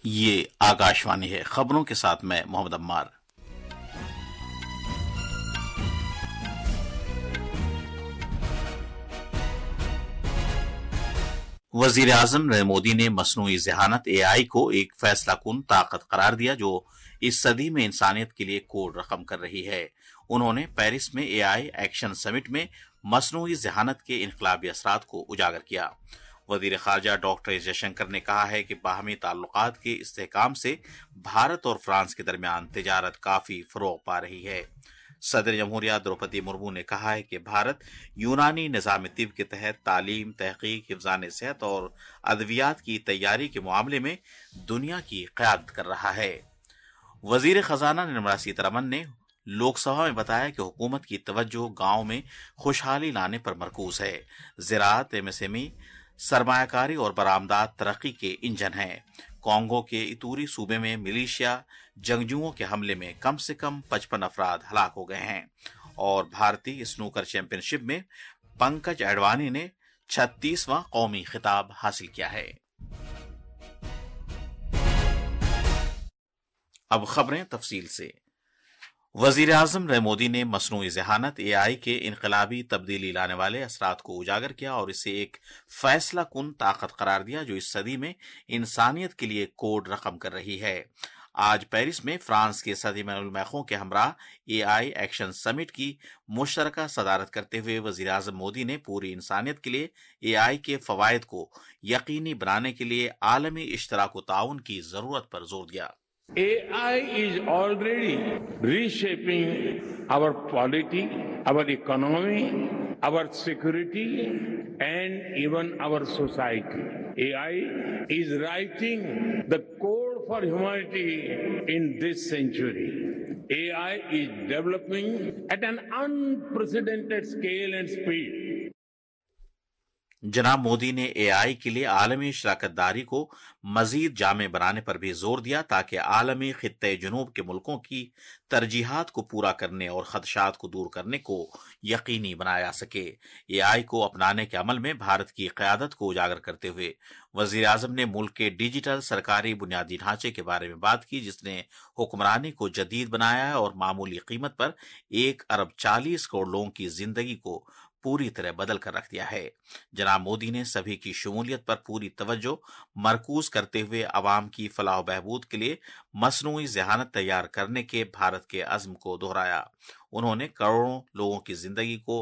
یہ آکاشوانی ہے، خبروں کے ساتھ میں محمد عمار۔ وزیر اعظم نریندر مودی نے مصنوعی ذہانت AI کو ایک فیصلہ کن طاقت قرار دیا جو اس صدی میں انسانیت کے لیے کوڈ رقم کر رہی ہے۔ انہوں نے پیرس میں AI ایکشن سمٹ میں مصنوعی ذہانت کے انقلابی اثرات کو اجاگر کیا۔ وزیر خارجہ ڈاکٹر ایس جے شنکر نے کہا ہے کہ باہمی تعلقات کے استحکام سے بھارت اور فرانس کے درمیان تجارت کافی فروغ پا رہی ہے۔ صدر جمہوریہ دروپدی مرمو نے کہا ہے کہ بھارت یونانی نظام طب کے تحت تعلیم، تحقیق، حفظان صحت اور ادویات کی تیاری کے معاملے میں دنیا کی قیادت کر رہا ہے۔ وزیر خزانہ نرملا سیتارمن نے لوک سبھا میں بتایا کہ حکومت کی توجہ گاؤں میں خوشحالی لانے پر مرکوز ہے۔ زراعت، MSME، سرمایہ کاری اور برآمدات ترقی کے انجن ہیں۔ کانگو کے ایتوری صوبے میں ملیشیا جنگجوؤں کے حملے میں کم سے کم 55 افراد ہلاک ہو گئے ہیں، اور بھارتی اسنوکر چیمپئن شپ میں پنکج اڈوانی نے 36واں قومی خطاب حاصل کیا ہے۔ اب خبریں تفصیل سے۔ وزیر اعظم نریندر مودی نے مصنوعی ذہانت AI کے انقلابی تبدیلی لانے والے اثرات کو اجاگر کیا اور اسے ایک فیصلہ کن طاقت قرار دیا جو اس صدی میں انسانیت کے لیے کوڈ رقم کر رہی ہے۔ آج پیرس میں فرانس کے صدر ایمانوئل میخوں کے ہمراہ AI ایکشن سمٹ کی مشترکہ صدارت کرتے ہوئے وزیر اعظم مودی نے پوری انسانیت کے لیے AI کے فوائد کو یقینی بنانے کے لیے عالمی اشتراک و تعاون کی ضرورت پر زور دیا۔ AI is already reshaping our polity, our economy, our security, and even our society. AI is writing the code for humanity in this century. AI is developing at an unprecedented scale and speed. جناب مودی نے AI کے لیے عالمی شراکت داری کو مزید جامع بنانے پر بھی زور دیا تاکہ عالمی خطے جنوب کے ملکوں کی ترجیحات کو پورا کرنے اور خدشات کو دور کرنے کو یقینی بنایا جا سکے۔ AI کو اپنانے کے عمل میں بھارت کی قیادت کو اجاگر کرتے ہوئے وزیر اعظم نے ملک کے ڈیجیٹل سرکاری بنیادی ڈھانچے کے بارے میں بات کی جس نے حکمرانی کو جدید بنایا ہے اور معمولی قیمت پر 1.40 ارب لوگوں کی زندگی کو پوری طرح بدل کر رکھ دیا ہے۔ جناب مودی نے سبھی کی شمولیت پر پوری توجہ مرکوز کرتے ہوئے عوام کی فلاح و بہبود کے لیے مصنوعی ذہانت تیار کرنے کے بھارت کے عزم کو دہرایا۔ انہوں نے کروڑوں لوگوں کی زندگی کو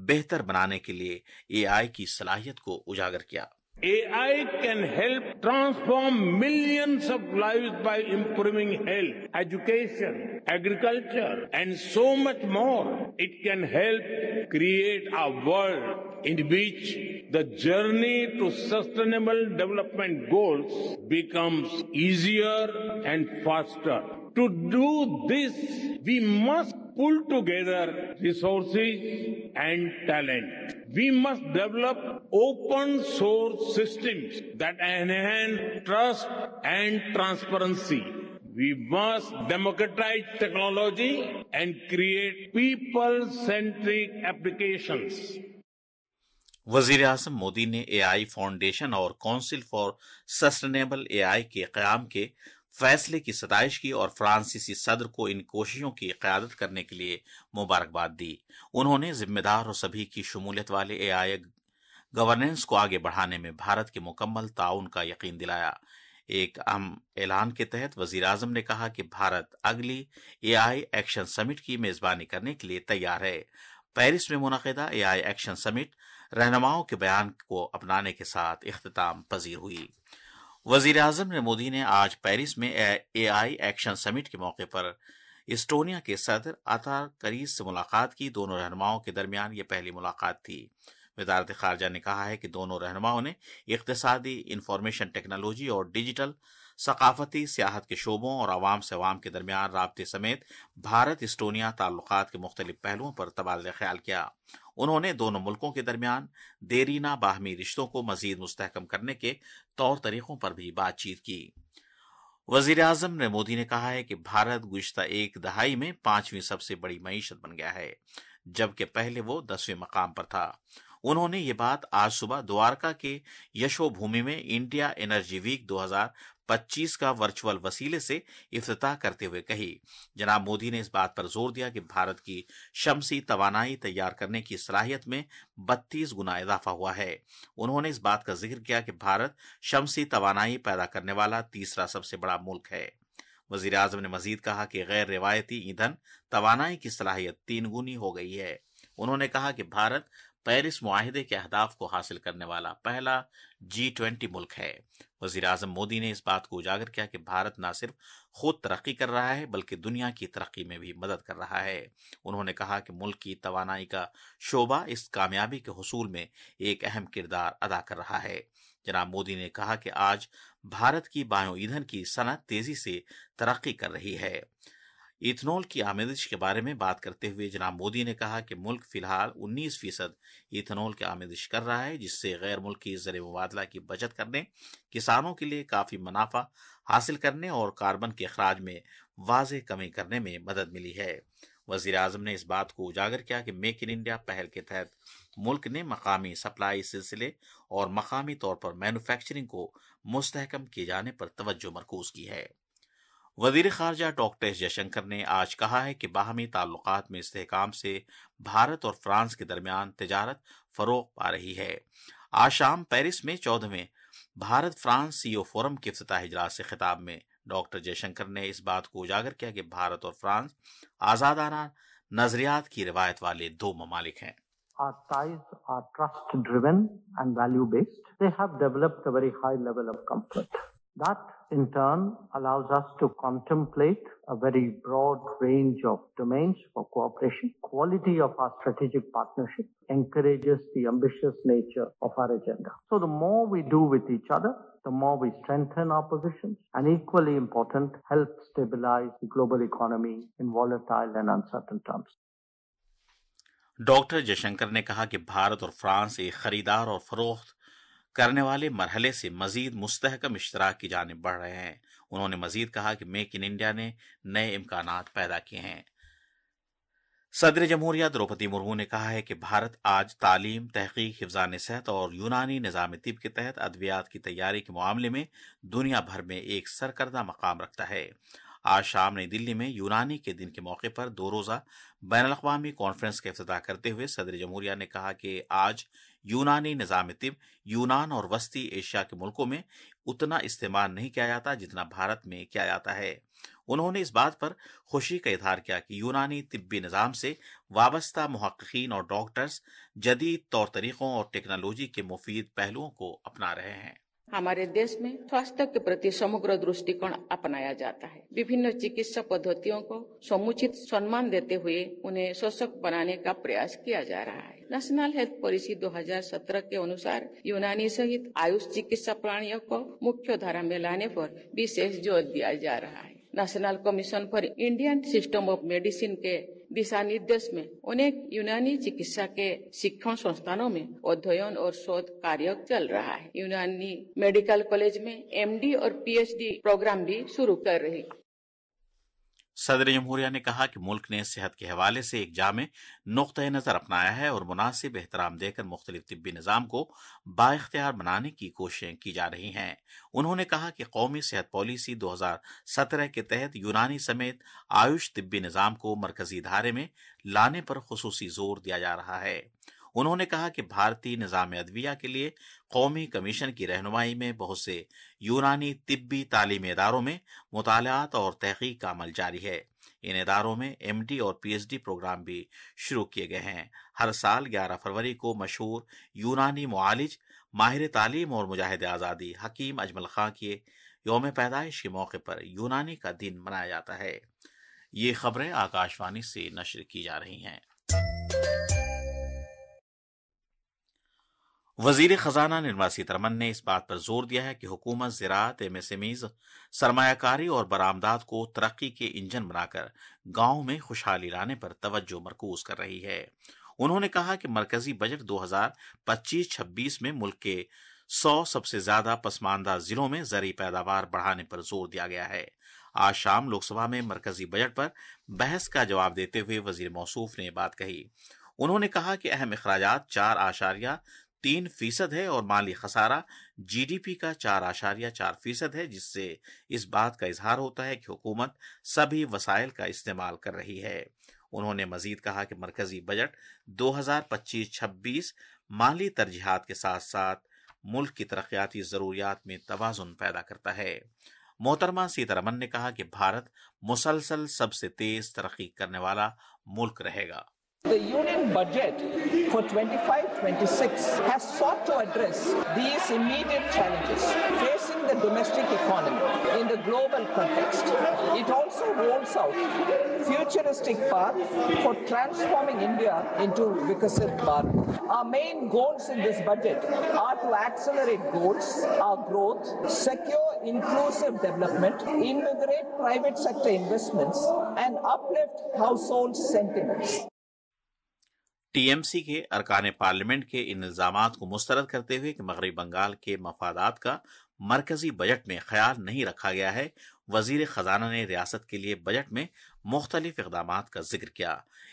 بہتر بنانے کے لیے AI کی صلاحیت کو اجاگر کیا۔ AI can help transform millions of lives by improving health, education, agriculture, and so much more. It can help create a world in which the journey to sustainable development goals becomes easier and faster. To do this, we must pull together resources and talent. We must develop open source systems that enhance trust and transparency. We must democratize technology and create people-centric applications. وزیر اعظم مودی نے AI foundation اور council for sustainable AI کے قیام کے فیصلے کی ستائش کی اور فرانسیسی صدر کو ان کوششوں کی قیادت کرنے کے لیے مبارکباد دی۔ انہوں نے ذمہ دار اور سبھی کی شمولیت والے AI گورننس کو آگے بڑھانے میں بھارت کے مکمل تعاون کا یقین دلایا۔ ایک اہم اعلان کے تحت وزیر اعظم نے کہا کہ بھارت اگلی AI ایکشن سمٹ کی میزبانی کرنے کے لیے تیار ہے۔ پیرس میں منعقدہ AI ایکشن سمٹ رہنماؤں کے بیان کو اپنانے کے ساتھ اختتام پذیر ہوئی۔ وزیر اعظم نریندر مودی نے آج پیرس میں AI ایکشن سمٹ کے موقع پر اسٹونیا کے صدر اتار کریس سے ملاقات کی۔ دونوں رہنماؤں کے درمیان یہ پہلی ملاقات تھی۔ وزارت خارجہ نے کہا ہے کہ دونوں رہنماؤں نے اقتصادی، انفارمیشن ٹیکنالوجی اور ڈیجیٹل، ثقافتی، سیاحت کے شعبوں اور عوام سے عوام کے درمیان رابطے سمیت بھارت اسٹونیا تعلقات کے مختلف پہلوؤں پر تبادلہ خیال کیا۔ انہوں نے دونوں ملکوں کے درمیان دیرینہ باہمی رشتوں کو مزید مستحکم کرنے کے طور طریقوں پر بھی بات چیت کی۔ وزیر اعظم نریندر مودی نے کہا ہے کہ بھارت گزشتہ ایک دہائی میں 5ویں سب سے بڑی معیشت بن گیا ہے، جبکہ پہلے وہ 10ویں مقام پر تھا۔ انہوں نے یہ بات آج صبح دوارکا کے یشو بھومی میں انڈیا انرجی ویک 25 का वर्चुअल वसीले से इफ्तिताह करते हुए कही। जनाब मोदी ने इस बात पर जोर दिया कि भारत की शमसी तवानाई तैयार करने की सलाहियत में 32 गुना इजाफा हुआ है। उन्होंने इस बात का जिक्र किया कि भारत शमसी तवानाई पैदा करने वाला तीसरा सबसे बड़ा मुल्क है। वजीर आजम ने मजीद कहा कि गैर रिवायती ईंधन तवानाई की सलाहियत 3 गुनी हो गई है। उन्होंने कहा कि भारत पेरिस मुआहिदे के अहदाफ को हासिल करने वाला पहला G20 मुल्क है। वजीर आजम मोदी ने इस बात को उजागर किया कि भारत न सिर्फ खुद तरक्की कर रहा है बल्कि दुनिया की तरक्की में भी मदद कर रहा है। उन्होंने कहा कि मुल्क की तवानाई का शोबा इस कामयाबी के हुसूल में एक अहम किरदार अदा कर रहा है। जनाब मोदी ने कहा कि आज भारत की बायो ईंधन की सनत तेजी से तरक्की कर रही है। इथेनॉल की आमदिश के बारे में बात करते हुए जनाब मोदी ने कहा कि मुल्क फिलहाल 19% इथेनॉल की आमदिश कर रहा है, जिससे गैर मुल्की ज़र मुबादला की बचत करने, किसानों के लिए काफ़ी मुनाफा हासिल करने और कार्बन के अखराज में वाज़ेह कमी करने में मदद मिली है। वज़ीर आज़म ने इस बात को उजागर किया कि मेक इन इंडिया पहल के तहत मुल्क ने मकामी सप्लाई सिलसिले और मकामी तौर पर मैन्युफैक्चरिंग को मुस्तहकम किए जाने पर तवज्जो मरकूज की है। वज़ीर ख़ारजा डॉक्टर एस जयशंकर ने आज कहा है कि बाहमी ताल्लुकात में इस्तेहकाम से भारत और फ्रांस के दरमियान तिजारत फ़रोग़ पा रही है। आज शाम पेरिस में 14वें भारत फ्रांस सीईओ फोरम के इफ्तिताही इजलास से खिताब में डॉक्टर जयशंकर ने इस बात को उजागर किया कि भारत और फ्रांस आज़ादाना नज़रियात की रिवायत वाले 2 ममालिक हैं। Our ties are trust-driven and value-based. They have developed a very high level of comfort. That, in turn, allows us to contemplate a very broad range of domains for cooperation. Quality of our strategic partnership encourages the ambitious nature of our agenda. So the more we do with each other, the more we strengthen our positions, and equally important, help stabilize the global economy in volatile and uncertain times. Doctor Jaishankar ने कहा कि भारत और France एक खरीदार और फरोख्त करने वाले मरहले से मजीद मुस्तहकम इश्तराक की जानिब बढ़ रहे हैं। उन्होंने मजीद कहा कि मेक इन इंडिया ने नए इम्कानात पैदा किए हैं। सदर जमहूरिया द्रौपदी मुर्मू ने कहा है कि भारत आज तालीम, तहकीक, हिफ्ज़ान सेहत और यूनानी निज़ाम तिब के तहत अद्वियात की तैयारी के मामले में दुनिया भर में एक सरकर्दा मकाम रखता है। आज शाम नई दिल्ली में यूनानी के दिन के मौके पर 2 रोज़ा बैनुल-अक़वामी कॉन्फ्रेंस का इफ्तिताह करते हुए सदर जमहूरिया ने कहा कि आज यूनानी निज़ाम तिब यूनान और वस्ती एशिया के मुल्कों में उतना इस्तेमाल नहीं किया जाता जितना भारत में किया जाता है। उन्होंने इस बात पर खुशी का इजहार किया कि यूनानी तिब्बी निज़ाम से वाबस्ता मुहक्किकीन और डॉक्टर्स जदीद तौर तरीकों और टेक्नोलॉजी के मुफीद पहलुओं को अपना रहे हैं। हमारे देश में स्वास्थ्य के प्रति समग्र दृष्टिकोण अपनाया जाता है। विभिन्न चिकित्सा पद्धतियों को समुचित सम्मान देते हुए उन्हें सशक्त बनाने का प्रयास किया जा रहा है। नेशनल हेल्थ पॉलिसी 2017 के अनुसार यूनानी सहित आयुष चिकित्सा प्रणालियों को मुख्य धारा में लाने पर विशेष जोर दिया जा रहा है। National commission for Indian system of medicine के दिशा निर्देश में अनेक यूनानी चिकित्सा के शिक्षण संस्थानों में अध्ययन और शोध कार्य चल रहा है। यूनानी मेडिकल कॉलेज में MD और PhD प्रोग्राम भी शुरू कर रही है। सदर जमहूरिया ने कहा कि मुल्क ने सेहत के हवाले से एक जामे नुक्ता नज़र अपनाया है और मुनासिब एहतराम देकर मुख्तलिफ तिब्बी निज़ाम को बाइख्तियार बनाने की कोशिशें की जा रही हैं। उन्होंने कहा कि कौमी सेहत पॉलिसी 2017 के तहत यूनानी समेत आयुष तिब्बी निज़ाम को मरकजी धारे में लाने पर खुसूसी जोर दिया जा रहा है। उन्होंने कहा कि भारतीय निज़ाम अदविया के लिए कौमी कमीशन की रहनुमाई में बहुत से यूनानी तिब्बी तालीमी इदारों में मुतालात और तहकीक का अमल जारी है। इन इदारों में MD और PhD प्रोग्राम भी शुरू किए गए हैं। हर साल 11 फरवरी को मशहूर यूनानी मुआलिज, माहिर तालीम और मुजाहिद आज़ादी हकीम अजमल खां के यौम पैदाइश के मौके पर यूनानी का दिन मनाया जाता है। ये खबरें आकाशवाणी से नश्र की जा रही हैं। वजीर खजाना निर्मला सीतारमण ने इस बात पर जोर दिया है कि हुकूमत ज़राअत, MSMEs, सरमायाकारी और बरामदात को तरक्की के इंजन बनाकर गांव में खुशहाली लाने पर तवज्जो मरकूज कर रही है। उन्होंने कहा कि मरकजी बजट 2025-26 में मुल्क के 100 सबसे ज्यादा पसमानदा जिलों में ज़रई पैदावार बढ़ाने पर जोर दिया गया है। आज शाम लोकसभा में मरकजी बजट पर बहस का जवाब देते हुए वजीर मौसूफ ने बात कही। उन्होंने कहा कि अहम अखराजात 3% है और माली खसारा GDP का 4.4% है, जिससे इस बात का इजहार होता है कि हुकूमत सभी वसाइल का इस्तेमाल कर रही है। उन्होंने मजीद कहा कि मरकजी बजट 2025-26 माली तरजीहात के साथ साथ मुल्क की तरक्याती जरूरियात में तवाजुन पैदा करता है। मोहतरमा सीतारमन ने कहा कि भारत मुसलसल सबसे तेज तरक्की करने वाला मुल्क रहेगा। The Union budget for 25-26 has sought to address these immediate challenges facing the domestic economy in the global context. It also rolls out futuristic path for transforming India into Vikasit Bharat. Our main goals in this budget are to accelerate goals, our growth, secure inclusive development, invigorate private sector investments, and uplift household sentiments. TMC के अरकान parliament के इन इल्जामात को मुस्तरद करते हुए कि मगरबी बंगाल के मफादात का मरकजी बजट में ख्याल नहीं रखा गया है, वजीर खजाना ने रियासत के लिए बजट में मुख्तलिफ इक़दामात का जिक्र किया।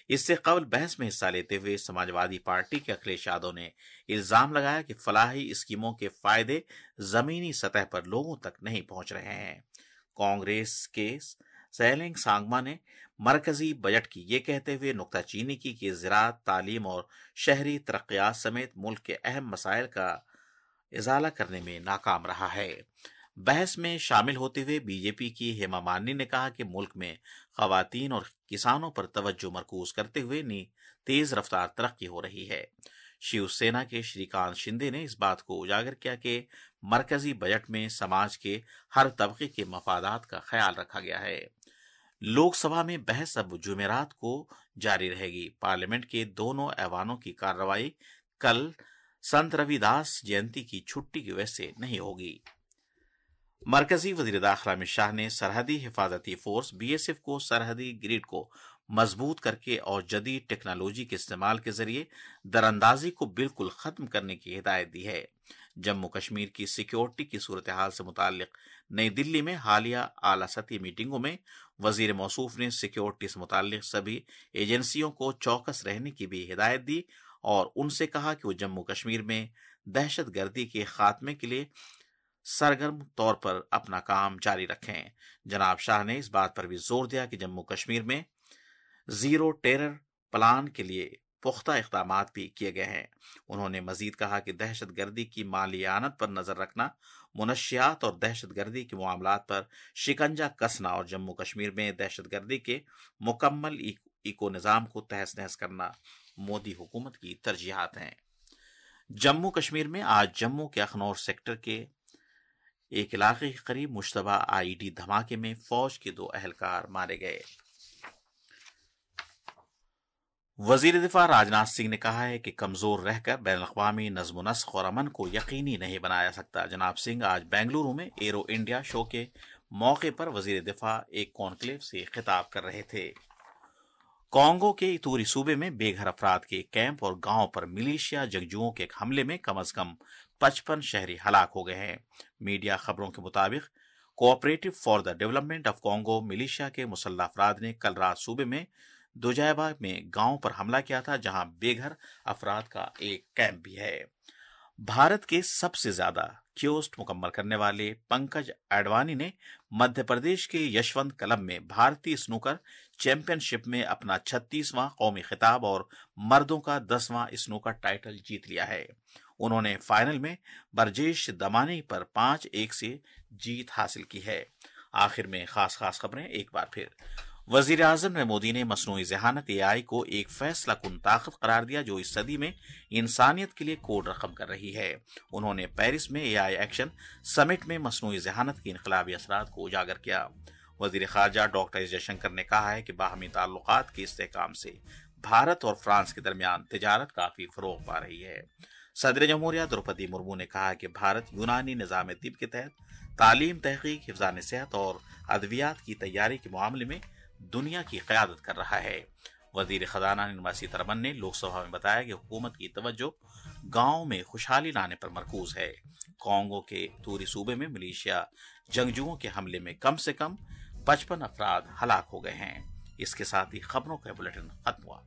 इससे कबल बहस में हिस्सा लेते हुए समाजवादी पार्टी के अखिलेश यादव ने इल्जाम लगाया कि फलाही स्कीमों के फायदे जमीनी सतह पर लोगों तक नहीं पहुंच रहे हैं। कांग्रेस के सैलिंग सांगमा ने मरकजी बजट की ये कहते हुए नुक्ताचीनी की कि ज़राअत, तालीम और शहरी तरक्यात समेत मुल्क के अहम मसाइल का इजाला करने में नाकाम रहा है। बहस में शामिल होते हुए बीजेपी की हेमा मालिनी ने कहा कि मुल्क में खवातीन और किसानों पर तवज्जो मरकूज करते हुए तेज रफ्तार तरक्की हो रही है। शिवसेना के श्रीकांत शिंदे ने इस बात को उजागर किया कि मरकजी बजट में समाज के हर तबके के मफादात का ख्याल रखा गया है। लोकसभा में बहस अब जुमेरात को जारी रहेगी। पार्लियामेंट के दोनों ऐवानों की कार्रवाई कल संत रविदास जयंती की छुट्टी की वजह से नहीं होगी। मरकजी वजीर दाखिला अमित शाह ने सरहदी हिफाजती फोर्स BSF को सरहदी ग्रिड को मजबूत करके और जदीद टेक्नोलॉजी के इस्तेमाल के जरिए दरअंदाजी को बिल्कुल खत्म करने की हिदायत दी है। जम्मू कश्मीर की सिक्योरिटी की सूरत हाल से मुताल्लिक नई दिल्ली में हालिया आला सतही मीटिंगों में वजीर मौसूफ ने सिक्योरिटी से मुताल्लिक सभी एजेंसियों को चौकस रहने की भी हिदायत दी और उनसे कहा कि वो जम्मू कश्मीर में दहशतगर्दी के खात्मे के लिए सरगर्म तौर पर अपना काम जारी रखें। जनाब शाह ने इस बात पर भी जोर दिया कि जम्मू कश्मीर में जीरो टेरर प्लान के लिए पुख्ता इक़दामात भी किए गए हैं। उन्होंने मजीद कहा कि दहशतगर्दी की माली आनत पर नजर रखना, मुनशियात और दहशतगर्दी के मामलात पर शिकंजा कसना और जम्मू कश्मीर में दहशतगर्दी के मुकम्मल इको निज़ाम को तहस नहस करना मोदी हुकूमत की तरजीहात हैं। जम्मू कश्मीर में आज जम्मू के अखनौर सेक्टर के एक इलाके के करीब मुश्तबा IED धमाके में फौज के 2 अहलकार मारे गए। वजीर दिफा राजनाथ सिंह ने कहा है कि कमजोर रहकर बैनुल-अक़वामी नज़्म नस्क़ और अमन को यकीनी नहीं बनाया सकता। जनाब सिंह आज बेंगलुरु में एरो इंडिया शो के मौके पर वजीर दिफा एक कॉन्क्लेव से खिताब कर रहे थे। कांगो के इतूरी सूबे में बेघर अफराद के कैंप और गांव पर मिलिशिया जंगजुओं के हमले में कम से कम 55 शहरी हलाक हो गए हैं। मीडिया खबरों के मुताबिक cooperative for the development of Congo militia के मुसल्लह अफराद ने कल रात सूबे में दुजायबा में गांव पर हमला किया था, जहां बेघर अफराद का एक कैंप भी है। भारत के सबसे ज्यादा क्योस्ट मुकम्मल करने वाले पंकज आडवाणी ने मध्य प्रदेश के यशवंत कलब में भारतीय स्नूकर चैंपियनशिप में अपना 36वां कौमी खिताब और मर्दों का 10वां स्नूकर टाइटल जीत लिया है। उन्होंने फाइनल में बरजेश दमानी पर 5-1 से जीत हासिल की है। आखिर में खास खबरें एक बार फिर। वजीर आजम नरेंद्र मोदी ने मसनूई ज़हानत AI को एक फैसला कुन ताकत करार दिया जो इस सदी में इंसानियत के लिए कोड रकम कर रही है। उन्होंने पेरिस में AI एक्शन समिट में मसनूई ज़हानत के इनकलाबी असरात को उजागर किया। वजीर खारजा डॉक्टर एस जयशंकर ने कहा है कि बाहमी ताल्लुकात के इस्तेहकाम से भारत और फ्रांस के दरमियान तिजारत काफी फरोग पा रही है। सदर जमहूरिया द्रौपदी मुर्मू ने कहा कि भारत यूनानी निज़ाम तिब के तहत तालीम, तहकीक, हिफ्ज़ान सेहत और अद्वियात की तैयारी के मामले में दुनिया की क़यादत कर रहा है। वजीर खजाना निर्मला सीतारमन ने लोकसभा में बताया कि हुकूमत की तवज्जो गांव में खुशहाली लाने पर मरकूज है। कांगो के तूरी सूबे में मिलिशिया जंगजुओं के हमले में कम से कम 55 अफराद हलाक हो गए हैं। इसके साथ ही खबरों का बुलेटिन खत्म हुआ।